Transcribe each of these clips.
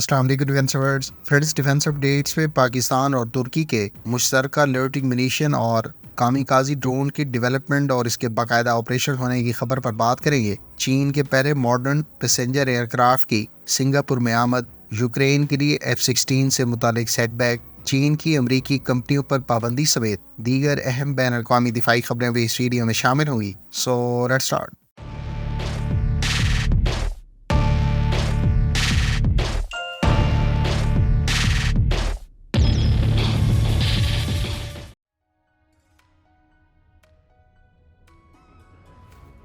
السلام علیکم defence friends, defence updates میں پاکستان اور ترکی کے مشترکہ لوٹنگ منیشن اور کامیکازی ڈرون کی ڈیولپمنٹ اور اس کے باقاعدہ آپریشن ہونے کی خبر پر بات کریں گے۔ چین کے پہلے ماڈرن پیسنجر ایئر کرافٹ کی سنگاپور میں آمد، یوکرین کے لیے F-16 سے متعلق سیٹ بیک، چین کی امریکی کمپنیوں پر پابندی سمیت دیگر اہم بین الاقوامی دفاعی خبریں بھی اس ویڈیو میں شامل ہوں گی۔ So let's start.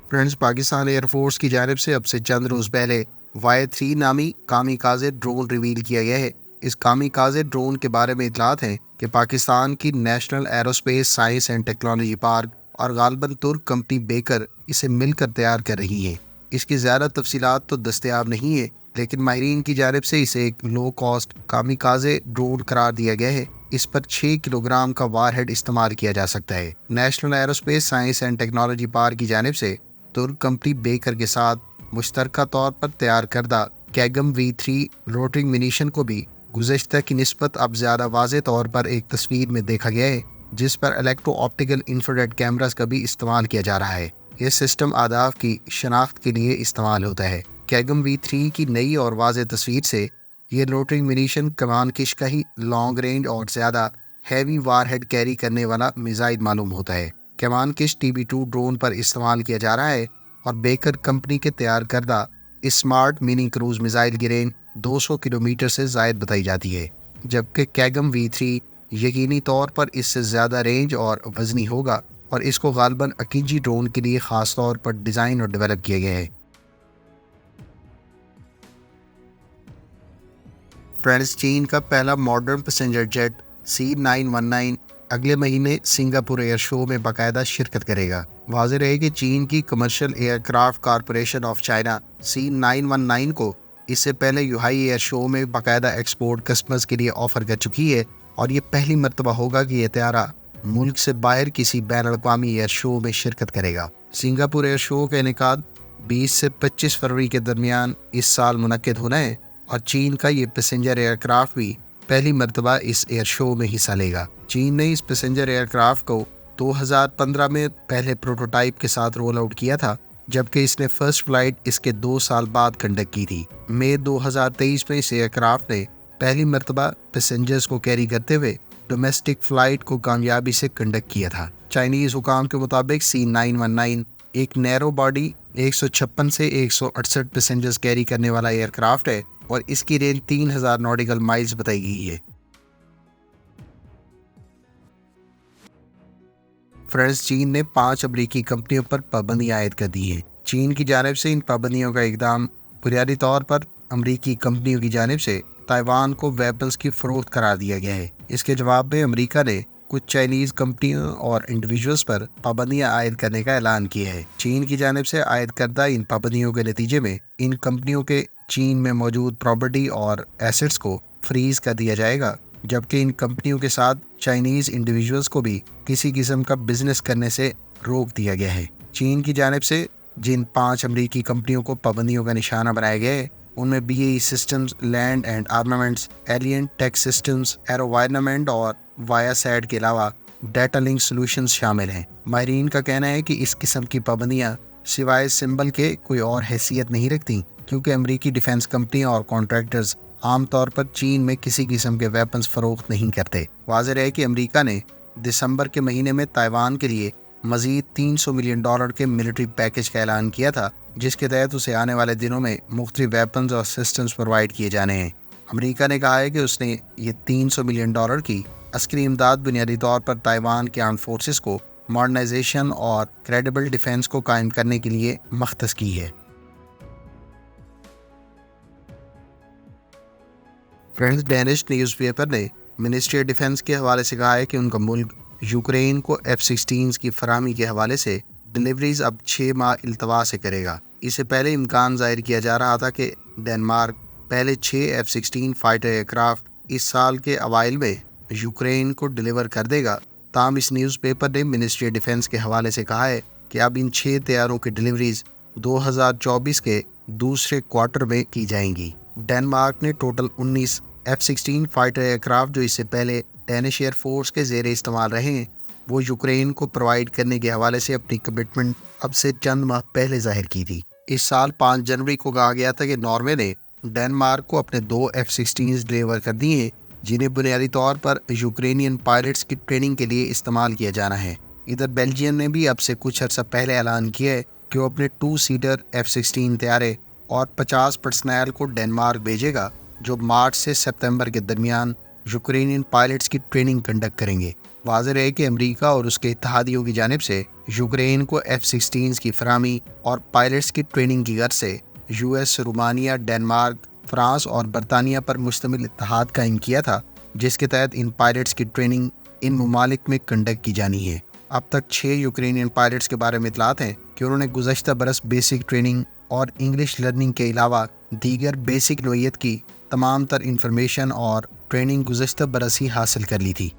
Friends, Pakistan air force کی جانب سے اب سے چند روز پہلے Y-3 نامی کامیکازے ڈرون ریویل کیا گیا ہے۔ اس کامیکازے ڈرون کے بارے میں اطلاعات ہیں کہ پاکستان کی national aerospace science and technology park اور غالباً ترک کمپنی بیکر اسے مل کر تیار کر رہی ہیں۔ اس کی زیادہ تفصیلات تو دستیاب نہیں ہیں، لیکن ماہرین کی جانب سے اسے ایک لو کاسٹ کامیکازے ڈرون قرار دیا گیا ہے۔ اس پر 6 کلو گرام کا وار ہیڈ استعمال کیا جا سکتا ہے۔ National aerospace science and technology park کی جانب سے ترک کمپنی بیکر کے ساتھ مشترکہ طور پر تیار کردہ کیگم V3 لوٹنگ منیشن کو بھی گزشتہ کی نسبت اب زیادہ واضح طور پر ایک تصویر میں دیکھا گیا ہے، جس پر الیکٹرو آپٹیکل انفراریڈ کیمراز کا بھی استعمال کیا جا رہا ہے۔ یہ سسٹم اہداف کی شناخت کے لیے استعمال ہوتا ہے۔ کیگم V3 کی نئی اور واضح تصویر سے یہ لوٹنگ منیشن کمان کش کا ہی لانگ رینج اور زیادہ ہیوی وار ہیڈ کیری کرنے والا میزائل معلوم ہوتا ہے۔ کمان کش TB2 ڈرون پر استعمال کیا جا رہا ہے اور بیکر کمپنی کے تیار کردہ اسمارٹ منی کروز میزائل کی رینج 200 کلومیٹر سے زائد بتائی جاتی ہے، جبکہ کیگم V3 یقینی طور پر اس سے زیادہ رینج اور وزنی ہوگا اور اس کو غالباً اکینجی ڈرون کے لیے خاص طور پر ڈیزائن اور ڈیولپ کیا گیا ہے۔ فرینڈز، چین کا پہلا ماڈرن پیسنجر جیٹ C919 اگلے مہینے سنگاپور ایئر شو میں باقاعدہ شرکت کرے گا۔ واضح رہے کہ چین کی commercial aircraft corporation of China C919 کو اس سے پہلے یوہائی ایئر شو میں باقاعدہ ایکسپورٹ کسٹمرز کے لیے آفر کر چکی ہے، اور یہ پہلی مرتبہ ہوگا کہ یہ طیارہ ملک سے باہر کسی بین الاقوامی ایئر شو میں شرکت کرے گا۔ سنگاپور ایئر شو کا انعقاد 20 سے 25 فروری کے درمیان اس سال منعقد ہونا ہے، اور چین کا یہ پیسنجر ایئر کرافٹ بھی پہلی مرتبہ اس ایئر شو میں حصہ لے گا۔ چین نے اس پیسنجر ایئر کرافٹ کو 2015 میں پہلے پروٹوٹائپ کے ساتھ رول آؤٹ کیا تھا، جبکہ اس نے فرسٹ فلائٹ اس کے 2 سال بعد کنڈکٹ کی تھی۔ مئی 2023 میں اس ایئر کرافٹ نے پہلی مرتبہ پیسنجرز کو کیری کرتے ہوئے ڈومیسٹک فلائٹ کو کامیابی سے کنڈکٹ کیا تھا۔ چائنیز حکام کے مطابق C919 ایک نیرو باڈی 156 سے 168 پیسنجرز کیری کرنے والا ایئر کرافٹ ہے، اور اس کی رینج 3000 نوٹیکل مائلز بتائی گئی ہے۔ فرینڈز، چین نے 5 امریکی کمپنیوں پر پابندیاں عائد کر دی ہیں۔ چین کی جانب سے ان پابندیوں کا اقدام بنیادی طور پر امریکی کمپنیوں کی جانب سے تائیوان کو ویپنز کی فروخت قرار دیا گیا ہے۔ اس کے جواب میں امریکہ نے کچھ چائنیز کمپنیوں اور انڈیویجولز پر پابندیاں عائد کرنے کا اعلان کیا ہے۔ چین کی جانب سے عائد کردہ ان پابندیوں کے نتیجے میں ان کمپنیوں کے چین میں موجود پراپرٹی اور ایسٹس کو فریز کر دیا جائے گا، جبکہ ان کمپنیوں کے ساتھ چائنیز انڈیویجولز کو بھی کسی قسم کا بزنس کرنے سے روک دیا گیا ہے۔ چین کی جانب سے جن 5 امریکی کمپنیوں کو پابندیوں کا نشانہ بنایا گیا ہے، ان میں BAE Systems, Land and Armaments, Alien Tech Systems, AeroVironment اور وایاسیٹ کے علاوہ ڈیٹا لنک سولوشنز شامل ہیں۔ ماہرین کا کہنا ہے کہ اس قسم کی پابندیاں سوائے سمبل کے کوئی اور حیثیت نہیں رکھتی، کیونکہ امریکی ڈیفنس کمپنیاں اور کانٹریکٹرز عام طور پر چین میں کسی قسم کے ویپنز فروخت نہیں کرتے۔ واضح رہے کہ امریکہ نے دسمبر کے مہینے میں تائیوان کے لیے مزید $300 ملین کے ملٹری پیکج کا اعلان کیا تھا، جس کے تحت اسے آنے والے دنوں میں مختلف ویپنز اور سسٹمز پرووائڈ کیے جانے ہیں۔ امریکہ نے کہا ہے کہ اس نے یہ $300 ملین کی عسکری امداد بنیادی طور پر تائیوان کے آرمڈ فورسز کو ماڈرنائزیشن اور کریڈیبل ڈیفنس کو قائم کرنے کے لیے مختص کی ہے۔ فرینڈز، ڈینش نیوز پیپر نے منسٹری آف ڈیفنس کے حوالے سے کہا ہے کہ ان کا ملک یوکرین کو F-16 کی فراہمی کے حوالے سے ڈیلیوریز اب 6 ماہ التوا سے کرے گا۔ اس سے پہلے امکان ظاہر کیا جا رہا تھا کہ ڈنمارک پہلے 6 F-16 فائٹر ایئر کرافٹ اس سال کے اوائل میں یوکرین کو ڈیلیور کر دے گا۔ تاہم اس نیوز پیپر نے منسٹری آف ڈیفنس کے حوالے سے کہا ہے کہ اب ان 6 طیاروں کی ڈیلیوریز 2024 کے دوسرے کوارٹر میں کی جائیں گی۔ ڈنمارک نے ٹوٹل 19 F-16 فائٹر ایئرکرافٹ جو اس سے پہلے ڈینش ایئر فورس کے زیر استعمال رہے ہیں وہ یوکرین کو پرووائڈ کرنے کے حوالے سے اپنی کمٹمنٹ اب سے چند ماہ پہلے ظاہر کی تھی۔ اس سال 5 جنوری کو کہا گیا تھا کہ ناروے نے ڈنمارک کو اپنے 2 F-16 ڈلیور کر دیے ہیں جنہیں بنیادی طور پر یوکرینین پائلٹس کی ٹریننگ کے لیے استعمال کیا جانا ہے۔ ادھر بیلجیم نے بھی اب سے کچھ عرصہ پہلے اعلان کیا ہے کہ وہ اپنے 2 سیٹر F-16 طیارے اور 50 پرسنل کو ڈنمارک بھیجے گا جو مارچ سے ستمبر کے درمیان یوکرینین پائلٹس کی ٹریننگ کنڈکٹ کریں گے۔ واضح رہے کہ امریکہ اور اس کے اتحادیوں کی جانب سے یوکرین کو F-16 کی فراہمی اور پائلٹس کی ٹریننگ کی غرض سے US، رومانیہ، ڈنمارک، فرانس اور برطانیہ پر مشتمل اتحاد قائم کیا تھا جس کے تحت ان پائلٹس کی ٹریننگ ان ممالک میں کنڈکٹ کی جانی ہے۔ اب تک 6 یوکرینین پائلٹس کے بارے میں اطلاعات ہیں کہ انہوں نے گزشتہ برس بیسک ٹریننگ اور انگلش لرننگ کے علاوہ دیگر بیسک نوعیت کی تمام تر انفارمیشن اور ٹریننگ گزشتہ برس ہی حاصل کر لی تھی۔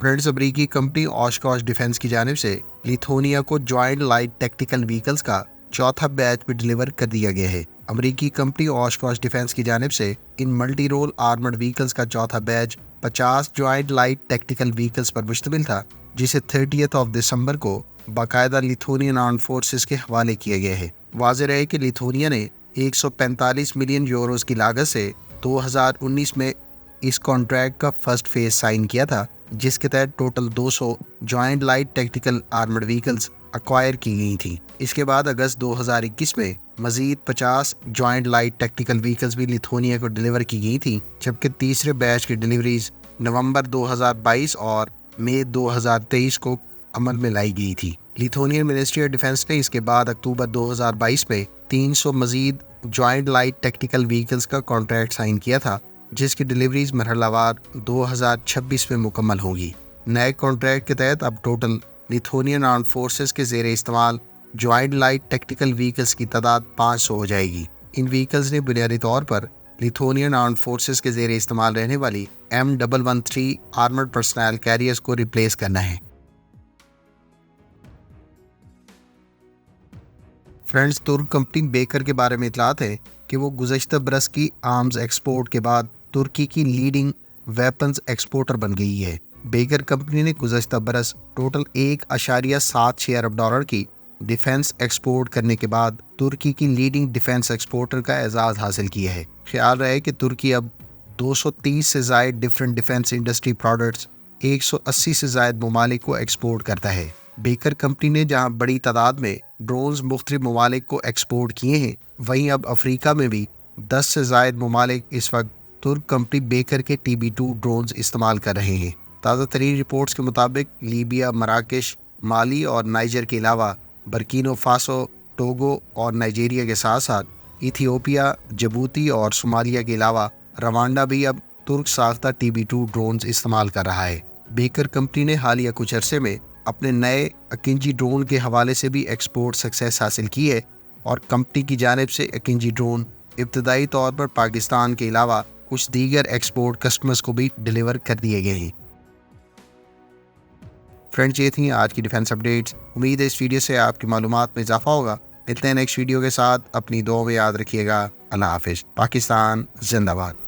فرینڈز، امریکی کمپنی اوشکوش ڈیفنس کی جانب سے لیتھونیا کو جوائنٹ لائٹ ٹیکٹیکل وہیکلز کا چوتھا بیچ بھی ڈلیور کر دیا گیا ہے۔ امریکی کمپنی اوشکوش ڈیفنس کی جانب سے ان ملٹی رول آرمرڈ وہیکلز کا چوتھا batch 50 joint light tactical vehicles پر مشتمل تھا جسے 30 دسمبر کو باقاعدہ لیتھونین آرمڈ فورسز کے حوالے کیا گیا ہے۔ واضح رہے کہ لیتھونیا نے 145 ملین یوروز کی لاگت سے 2019 میں اس کانٹریکٹ کا فرسٹ فیز سائن کیا تھا جس کے تحت total 200 joint light tactical armoured vehicles acquire کی گئی تھیں۔ اس کے بعد اگست 2021 میں مزید 50 جوائنٹ لائٹ ٹیکٹیکل وہیکلز بھی لیتھونیا کو ڈلیور کی گئی تھیں، جبکہ تیسرے بیچ کی ڈلیوریز نومبر 2022 اور مئی 2023 کو عمل میں لائی گئی تھی۔ لیتھونین منسٹری آف ڈیفنس نے اس کے بعد اکتوبر 2022 میں 300 مزید جوائنٹ لائٹ ٹیکٹیکل وہیکلز کا کانٹریکٹ سائن کیا تھا جس کی ڈلیوریز مرحلہ وار 2026 میں مکمل ہوگی۔ نئے کانٹریکٹ کے تحت اب ٹوٹل لیتھونین آرمڈ فورسز کے زیر استعمال جوائنٹ لائٹ ٹیکٹیکل وہیکلز کی تعداد 500 ہو جائے گی۔ ان وہیکلز نے بنیادی طور پر لیتھونین آرمڈ فورسز کے زیر استعمال رہنے والی M113 آرمرڈ پرسنل کیریئرز کو ریپلیس کرنا ہے۔ فرینڈز، ترک کمپنی بیکر کے بارے میں اطلاعات ہے کہ وہ گزشتہ برس کی آرمز ایکسپورٹ کے بعد ترکی کی لیڈنگ ویپنز ایکسپورٹر بن گئی ہے۔ بیکر کمپنی نے گزشتہ برس ٹوٹل $1.76 ارب کی ڈیفنس ایکسپورٹ کرنے کے بعد ترکی کی لیڈنگ ڈیفنس ایکسپورٹر کا اعزاز حاصل کیا ہے۔ خیال رہے کہ ترکی اب 230 سے زائد ڈیفرنٹ ڈیفنس انڈسٹری پروڈکٹس 180 سے زائد ممالک کو ایکسپورٹ کرتا ہے۔ بیکر کمپنی نے جہاں بڑی تعداد میں ڈرونز مختلف ممالک کو ایکسپورٹ کیے ہیں، وہیں اب افریقہ میں بھی 10 سے زائد ممالک اس وقت ترک کمپنی بیکر کے TB2 ڈرونز استعمال کر رہے ہیں۔ تازہ ترین رپورٹس کے مطابق لیبیا، مراکش، مالی اور نائجر کے علاوہ برکینو فاسو، ٹوگو اور نائجیریا کے ساتھ ساتھ ایتھیوپیا، جبوتی اور صومالیہ کے علاوہ روانڈا بھی اب ترک ساختہ TB2 ڈرونز استعمال کر رہا ہے۔ بیکر کمپنی نے حالیہ کچھ عرصے میں اپنے نئے اکنجی ڈرون کے حوالے سے بھی ایکسپورٹ سکسیس حاصل کی ہے اور کمپنی کی جانب سے اکنجی ڈرون ابتدائی طور پر پاکستان کے علاوہ کچھ دیگر ایکسپورٹ کسٹمرز کو بھی ڈلیور کر دیے گئے ہیں۔ فرینڈز، یہ تھیں آج کی ڈیفنس اپڈیٹس۔ امید ہے اس ویڈیو سے آپ کی معلومات میں اضافہ ہوگا۔ ملتے ہیں نیکسٹ ویڈیو کے ساتھ، اپنی دعاؤں میں یاد رکھیے گا۔ اللہ حافظ۔ پاکستان زندہ باد۔